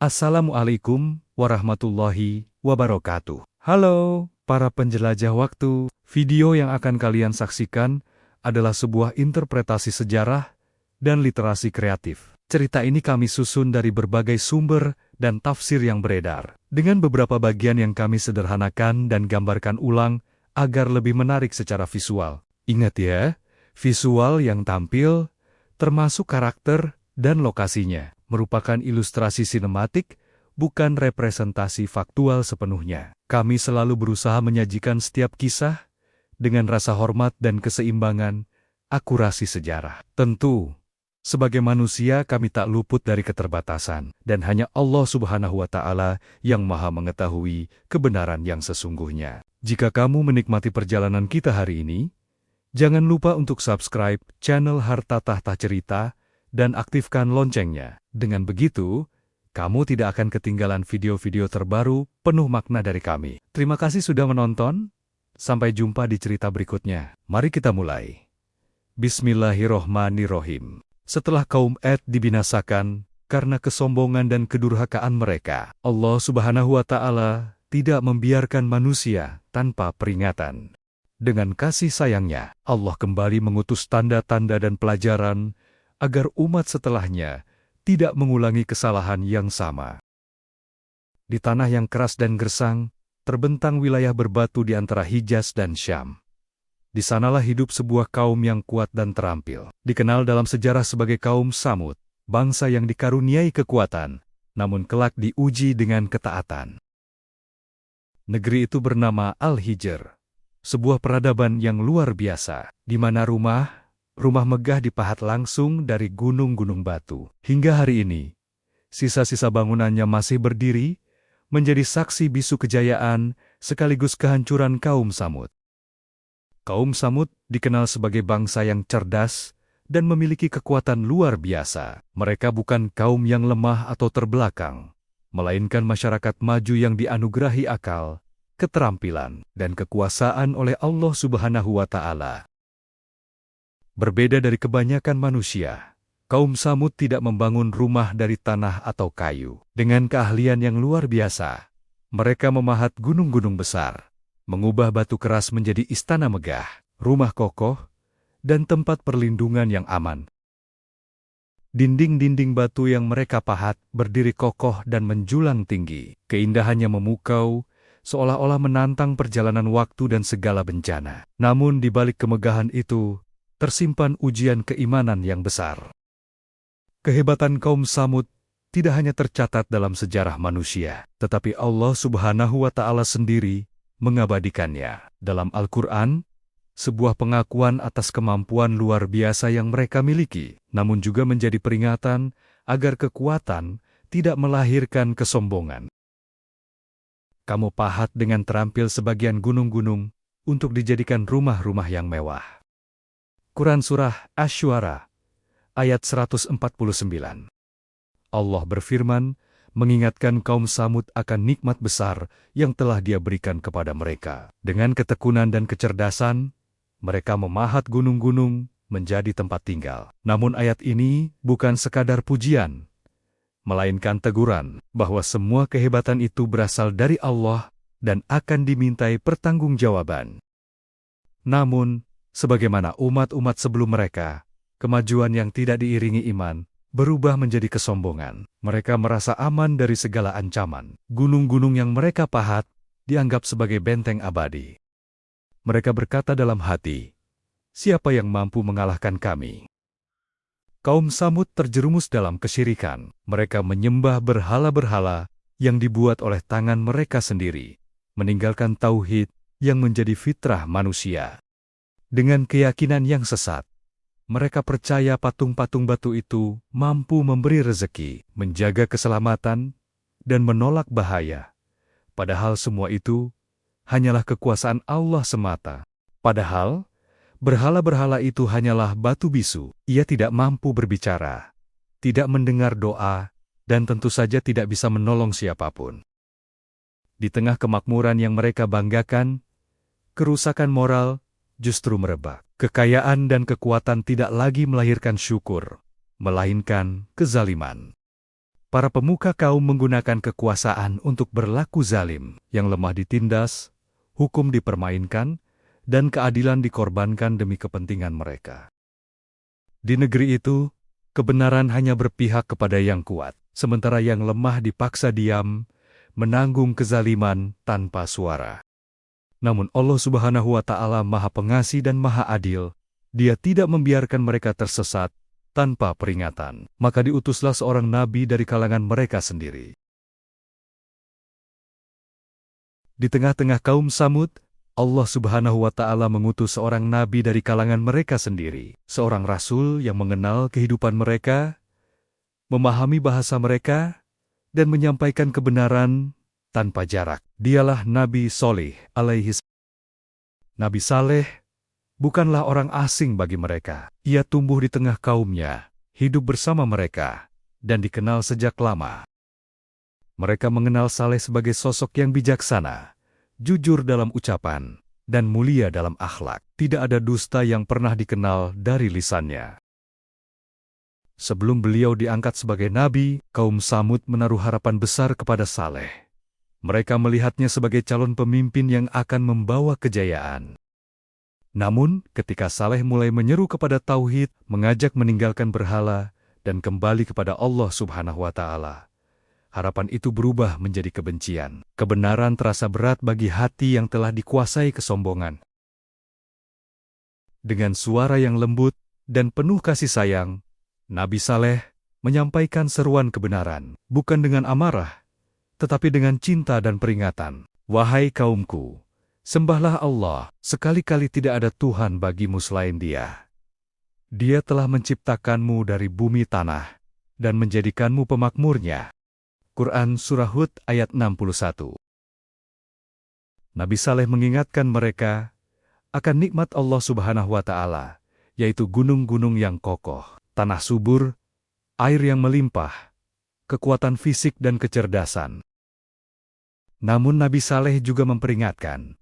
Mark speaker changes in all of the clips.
Speaker 1: Assalamualaikum warahmatullahi wabarakatuh. Halo, para penjelajah waktu. Video yang akan kalian saksikan adalah sebuah interpretasi sejarah dan literasi kreatif. Cerita ini kami susun dari berbagai sumber dan tafsir yang beredar, dengan beberapa bagian yang kami sederhanakan dan gambarkan ulang agar lebih menarik secara visual. Ingat ya, visual yang tampil, termasuk karakter dan lokasinya, merupakan ilustrasi sinematik, bukan representasi faktual sepenuhnya. Kami selalu berusaha menyajikan setiap kisah dengan rasa hormat dan keseimbangan akurasi sejarah. Tentu, sebagai manusia kami tak luput dari keterbatasan, dan hanya Allah Subhanahu wa Ta'ala yang Maha mengetahui kebenaran yang sesungguhnya. Jika kamu menikmati perjalanan kita hari ini, jangan lupa untuk subscribe channel Harta Tahta Cerita dan aktifkan loncengnya. Dengan begitu, kamu tidak akan ketinggalan video-video terbaru penuh makna dari kami. Terima kasih sudah menonton. Sampai jumpa di cerita berikutnya. Mari kita mulai. Bismillahirrohmanirrohim. Setelah kaum Ad dibinasakan karena kesombongan dan kedurhakaan mereka, Allah Subhanahu wa Ta'ala tidak membiarkan manusia tanpa peringatan. Dengan kasih sayangnya, Allah kembali mengutus tanda-tanda dan pelajaran agar umat setelahnya tidak mengulangi kesalahan yang sama. Di tanah yang keras dan gersang, terbentang wilayah berbatu di antara Hijaz dan Syam. Di sanalah hidup sebuah kaum yang kuat dan terampil, dikenal dalam sejarah sebagai kaum Tsamud, bangsa yang dikaruniai kekuatan, namun kelak diuji dengan ketaatan. Negeri itu bernama Al-Hijr, sebuah peradaban yang luar biasa, di mana rumah megah dipahat langsung dari gunung-gunung batu. Hingga hari ini, sisa-sisa bangunannya masih berdiri, menjadi saksi bisu kejayaan sekaligus kehancuran kaum Tsamud. Kaum Tsamud dikenal sebagai bangsa yang cerdas dan memiliki kekuatan luar biasa. Mereka bukan kaum yang lemah atau terbelakang, melainkan masyarakat maju yang dianugerahi akal, keterampilan, dan kekuasaan oleh Allah Subhanahu wa Ta'ala. Berbeda dari kebanyakan manusia, kaum Tsamud tidak membangun rumah dari tanah atau kayu. Dengan keahlian yang luar biasa, mereka memahat gunung-gunung besar, mengubah batu keras menjadi istana megah, rumah kokoh, dan tempat perlindungan yang aman. Dinding-dinding batu yang mereka pahat berdiri kokoh dan menjulang tinggi. Keindahannya memukau, seolah-olah menantang perjalanan waktu dan segala bencana. Namun di balik kemegahan itu, tersimpan ujian keimanan yang besar. Kehebatan kaum Tsamud tidak hanya tercatat dalam sejarah manusia, tetapi Allah Subhanahu wa Ta'ala sendiri mengabadikannya. Dalam Al-Quran, sebuah pengakuan atas kemampuan luar biasa yang mereka miliki, namun juga menjadi peringatan agar kekuatan tidak melahirkan kesombongan. Kamu pahat dengan terampil sebagian gunung-gunung untuk dijadikan rumah-rumah yang mewah. Quran Surah Asy-Syu'ara, ayat 149. Allah berfirman, mengingatkan kaum Tsamud akan nikmat besar yang telah Dia berikan kepada mereka. Dengan ketekunan dan kecerdasan, mereka memahat gunung-gunung menjadi tempat tinggal. Namun ayat ini bukan sekadar pujian, melainkan teguran bahwa semua kehebatan itu berasal dari Allah dan akan dimintai pertanggungjawaban. Namun, sebagaimana umat-umat sebelum mereka, kemajuan yang tidak diiringi iman berubah menjadi kesombongan. Mereka merasa aman dari segala ancaman. Gunung-gunung yang mereka pahat dianggap sebagai benteng abadi. Mereka berkata dalam hati, "Siapa yang mampu mengalahkan kami?" Kaum Tsamud terjerumus dalam kesyirikan. Mereka menyembah berhala-berhala yang dibuat oleh tangan mereka sendiri, meninggalkan tauhid yang menjadi fitrah manusia. Dengan keyakinan yang sesat, mereka percaya patung-patung batu itu mampu memberi rezeki, menjaga keselamatan, dan menolak bahaya. Padahal semua itu hanyalah kekuasaan Allah semata. Padahal, berhala-berhala itu hanyalah batu bisu. Ia tidak mampu berbicara, tidak mendengar doa, dan tentu saja tidak bisa menolong siapapun. Di tengah kemakmuran yang mereka banggakan, kerusakan moral justru merebak. Kekayaan dan kekuatan tidak lagi melahirkan syukur, melainkan kezaliman. Para pemuka kaum menggunakan kekuasaan untuk berlaku zalim, yang lemah ditindas, hukum dipermainkan, dan keadilan dikorbankan demi kepentingan mereka. Di negeri itu, kebenaran hanya berpihak kepada yang kuat, sementara yang lemah dipaksa diam, menanggung kezaliman tanpa suara. Namun Allah Subhanahu wa Ta'ala Maha Pengasih dan Maha Adil. Dia tidak membiarkan mereka tersesat tanpa peringatan. Maka diutuslah seorang nabi dari kalangan mereka sendiri. Di tengah-tengah kaum Samud, Allah Subhanahu wa Ta'ala mengutus seorang nabi dari kalangan mereka sendiri, seorang rasul yang mengenal kehidupan mereka, memahami bahasa mereka, dan menyampaikan kebenaran tanpa jarak. Dialah Nabi Shalih alaihi salam. Nabi Saleh bukanlah orang asing bagi mereka. Ia tumbuh di tengah kaumnya, hidup bersama mereka, dan dikenal sejak lama. Mereka mengenal Saleh sebagai sosok yang bijaksana, jujur dalam ucapan, dan mulia dalam akhlak. Tidak ada dusta yang pernah dikenal dari lisannya. Sebelum beliau diangkat sebagai nabi, kaum Samud menaruh harapan besar kepada Saleh. Mereka melihatnya sebagai calon pemimpin yang akan membawa kejayaan. Namun, ketika Saleh mulai menyeru kepada tauhid, mengajak meninggalkan berhala, dan kembali kepada Allah Subhanahu wa Ta'ala, harapan itu berubah menjadi kebencian. Kebenaran terasa berat bagi hati yang telah dikuasai kesombongan. Dengan suara yang lembut dan penuh kasih sayang, Nabi Saleh menyampaikan seruan kebenaran, bukan dengan amarah, tetapi dengan cinta dan peringatan. Wahai kaumku, sembahlah Allah, sekali-kali tidak ada Tuhan bagimu selain Dia. Dia telah menciptakanmu dari bumi tanah, dan menjadikanmu pemakmurnya. Quran Surah Hud ayat 61. Nabi Saleh mengingatkan mereka akan nikmat Allah Subhanahu wa Ta'ala, yaitu gunung-gunung yang kokoh, tanah subur, air yang melimpah, kekuatan fisik dan kecerdasan. Namun Nabi Saleh juga memperingatkan,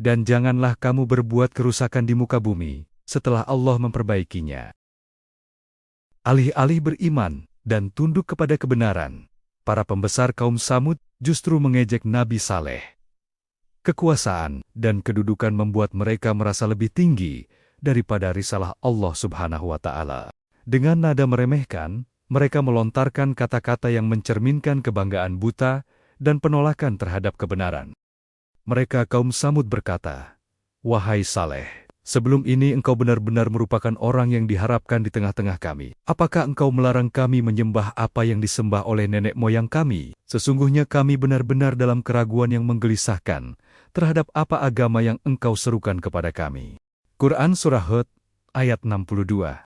Speaker 1: dan janganlah kamu berbuat kerusakan di muka bumi setelah Allah memperbaikinya. Alih-alih beriman dan tunduk kepada kebenaran, para pembesar kaum Samud justru mengejek Nabi Saleh. Kekuasaan dan kedudukan membuat mereka merasa lebih tinggi daripada risalah Allah Subhanahu wa Ta'ala. Dengan nada meremehkan, mereka melontarkan kata-kata yang mencerminkan kebanggaan buta dan penolakan terhadap kebenaran. Mereka kaum Samud berkata, "Wahai Saleh, sebelum ini engkau benar-benar merupakan orang yang diharapkan di tengah-tengah kami. Apakah engkau melarang kami menyembah apa yang disembah oleh nenek moyang kami? Sesungguhnya kami benar-benar dalam keraguan yang menggelisahkan terhadap apa agama yang engkau serukan kepada kami." Quran Surah Hud ayat 62.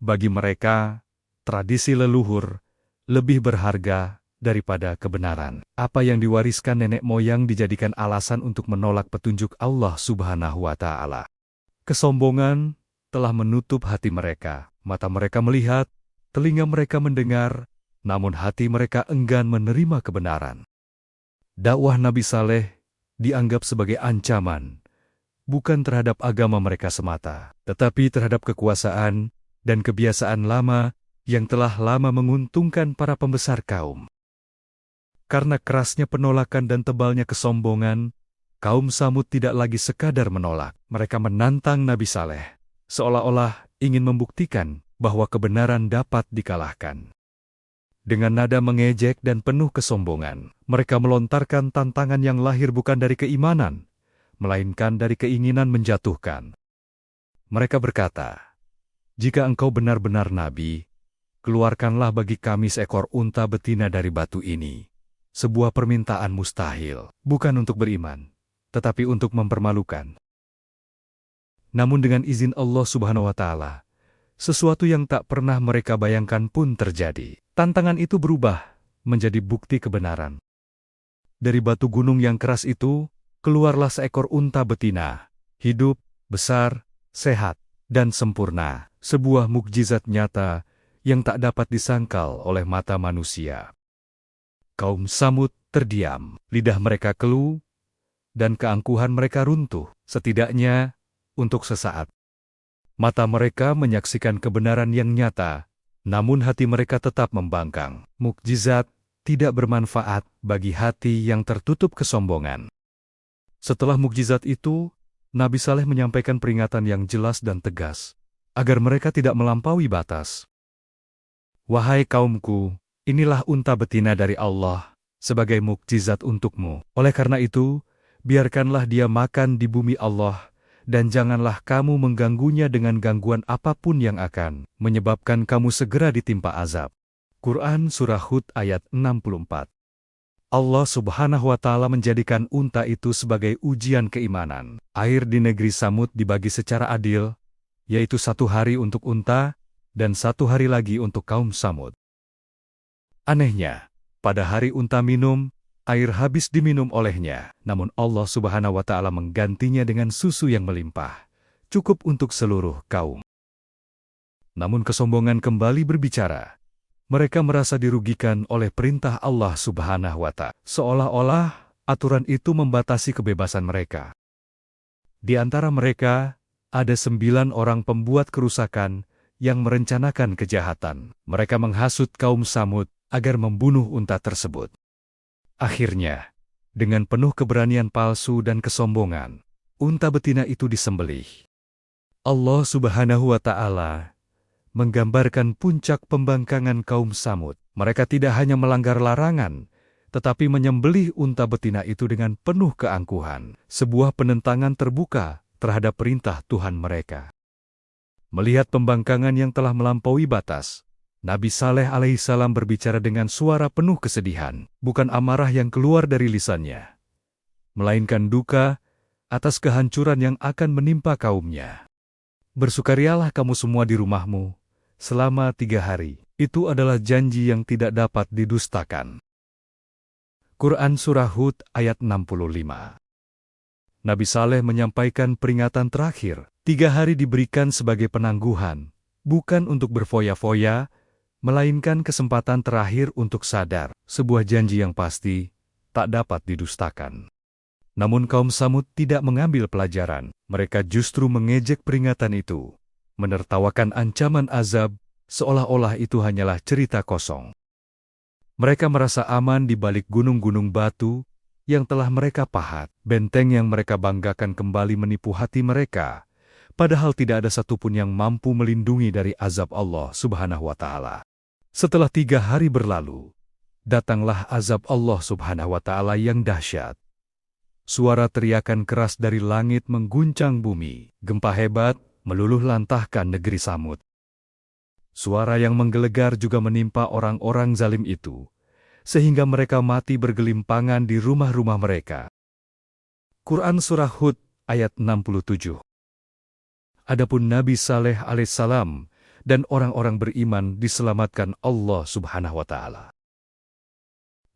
Speaker 1: Bagi mereka, tradisi leluhur lebih berharga daripada kebenaran. Apa yang diwariskan nenek moyang dijadikan alasan untuk menolak petunjuk Allah Subhanahu wa Ta'ala. Kesombongan telah menutup hati mereka. Mata mereka melihat, telinga mereka mendengar, namun hati mereka enggan menerima kebenaran. Dakwah Nabi Saleh dianggap sebagai ancaman, bukan terhadap agama mereka semata, tetapi terhadap kekuasaan dan kebiasaan lama yang telah lama menguntungkan para pembesar kaum. Karena kerasnya penolakan dan tebalnya kesombongan, kaum Samud tidak lagi sekadar menolak. Mereka menantang Nabi Saleh, seolah-olah ingin membuktikan bahwa kebenaran dapat dikalahkan. Dengan nada mengejek dan penuh kesombongan, mereka melontarkan tantangan yang lahir bukan dari keimanan, melainkan dari keinginan menjatuhkan. Mereka berkata, "Jika engkau benar-benar nabi, keluarkanlah bagi kami seekor unta betina dari batu ini." Sebuah permintaan mustahil, bukan untuk beriman, tetapi untuk mempermalukan. Namun dengan izin Allah Subhanahu wa Ta'ala, sesuatu yang tak pernah mereka bayangkan pun terjadi. Tantangan itu berubah menjadi bukti kebenaran. Dari batu gunung yang keras itu, keluarlah seekor unta betina, hidup, besar, sehat, dan sempurna. Sebuah mukjizat nyata yang tak dapat disangkal oleh mata manusia. Kaum Samud terdiam, lidah mereka keluh, dan keangkuhan mereka runtuh, setidaknya untuk sesaat. Mata mereka menyaksikan kebenaran yang nyata, namun hati mereka tetap membangkang. Mukjizat tidak bermanfaat bagi hati yang tertutup kesombongan. Setelah mukjizat itu, Nabi Saleh menyampaikan peringatan yang jelas dan tegas, agar mereka tidak melampaui batas. Wahai kaumku, inilah unta betina dari Allah, sebagai mukjizat untukmu. Oleh karena itu, biarkanlah dia makan di bumi Allah, dan janganlah kamu mengganggunya dengan gangguan apapun yang akan menyebabkan kamu segera ditimpa azab. Quran Surah Hud ayat 64. Allah Subhanahu wa Ta'ala menjadikan unta itu sebagai ujian keimanan. Air di negeri Samud dibagi secara adil, yaitu 1 hari untuk unta, dan 1 hari lagi untuk kaum Samud. Anehnya, pada hari unta minum, air habis diminum olehnya, namun Allah Subhanahu wa Ta'ala menggantinya dengan susu yang melimpah, cukup untuk seluruh kaum. Namun kesombongan kembali berbicara. Mereka merasa dirugikan oleh perintah Allah Subhanahu wa Ta'ala, seolah-olah aturan itu membatasi kebebasan mereka. Di antara mereka, ada 9 orang pembuat kerusakan yang merencanakan kejahatan. Mereka menghasut kaum Samud agar membunuh unta tersebut. Akhirnya, dengan penuh keberanian palsu dan kesombongan, unta betina itu disembelih. Allah Subhanahu wa Ta'ala menggambarkan puncak pembangkangan kaum Samud. Mereka tidak hanya melanggar larangan, tetapi menyembelih unta betina itu dengan penuh keangkuhan, sebuah penentangan terbuka terhadap perintah Tuhan mereka. Melihat pembangkangan yang telah melampaui batas, Nabi Saleh alaihissalam berbicara dengan suara penuh kesedihan, bukan amarah yang keluar dari lisannya, melainkan duka atas kehancuran yang akan menimpa kaumnya. Bersukarialah kamu semua di rumahmu selama 3 hari. Itu adalah janji yang tidak dapat didustakan. Quran Surah Hud ayat 65. Nabi Saleh menyampaikan peringatan terakhir. 3 hari diberikan sebagai penangguhan, bukan untuk berfoya-foya, melainkan kesempatan terakhir untuk sadar, sebuah janji yang pasti tak dapat didustakan. Namun kaum Samud tidak mengambil pelajaran. Mereka justru mengejek peringatan itu, menertawakan ancaman azab, seolah-olah itu hanyalah cerita kosong. Mereka merasa aman di balik gunung-gunung batu yang telah mereka pahat. Benteng yang mereka banggakan kembali menipu hati mereka, padahal tidak ada satupun yang mampu melindungi dari azab Allah Subhanahu wa Ta'ala. Setelah 3 hari berlalu, datanglah azab Allah Subhanahu wa Ta'ala yang dahsyat. Suara teriakan keras dari langit mengguncang bumi. Gempa hebat meluluh lantahkan negeri Samud. Suara yang menggelegar juga menimpa orang-orang zalim itu, sehingga mereka mati bergelimpangan di rumah-rumah mereka. Quran Surah Hud ayat 67. Adapun Nabi Saleh alaihissalam dan orang-orang beriman diselamatkan Allah Subhanahu wa Ta'ala.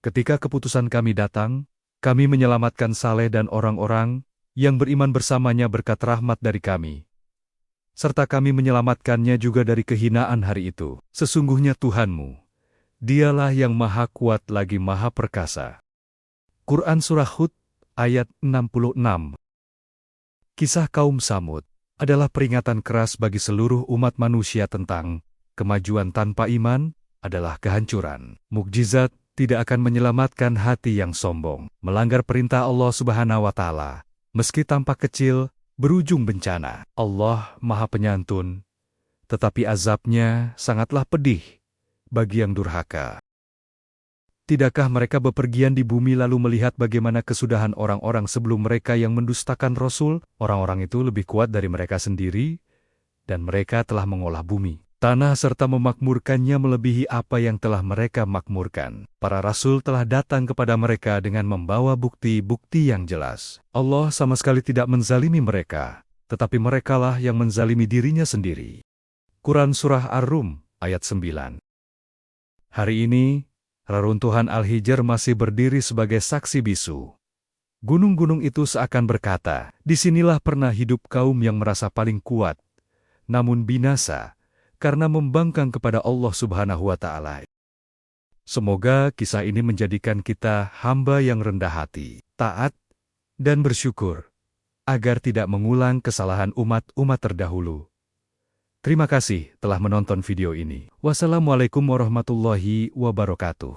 Speaker 1: Ketika keputusan kami datang, kami menyelamatkan Saleh dan orang-orang yang beriman bersamanya berkat rahmat dari kami, serta kami menyelamatkannya juga dari kehinaan hari itu. Sesungguhnya Tuhanmu, Dialah yang maha kuat lagi maha perkasa. Quran Surah Hud ayat 66. Kisah kaum Samud adalah peringatan keras bagi seluruh umat manusia tentang kemajuan tanpa iman adalah kehancuran. Mukjizat tidak akan menyelamatkan hati yang sombong. Melanggar perintah Allah Subhanahu wa Ta'ala, meski tampak kecil, berujung bencana. Allah Maha Penyantun, tetapi azabnya sangatlah pedih bagi yang durhaka. Tidakkah mereka bepergian di bumi lalu melihat bagaimana kesudahan orang-orang sebelum mereka yang mendustakan Rasul? Orang-orang itu lebih kuat dari mereka sendiri, dan mereka telah mengolah bumi, tanah serta memakmurkannya melebihi apa yang telah mereka makmurkan. Para Rasul telah datang kepada mereka dengan membawa bukti-bukti yang jelas. Allah sama sekali tidak menzalimi mereka, tetapi merekalah yang menzalimi dirinya sendiri. Quran Surah Ar-Rum ayat 9. Hari ini, reruntuhan Al-Hijr masih berdiri sebagai saksi bisu. Gunung-gunung itu seakan berkata, disinilah pernah hidup kaum yang merasa paling kuat, namun binasa, karena membangkang kepada Allah Subhanahu wa Ta'ala. Semoga kisah ini menjadikan kita hamba yang rendah hati, taat, dan bersyukur, agar tidak mengulang kesalahan umat-umat terdahulu. Terima kasih telah menonton video ini. Wassalamualaikum warahmatullahi wabarakatuh.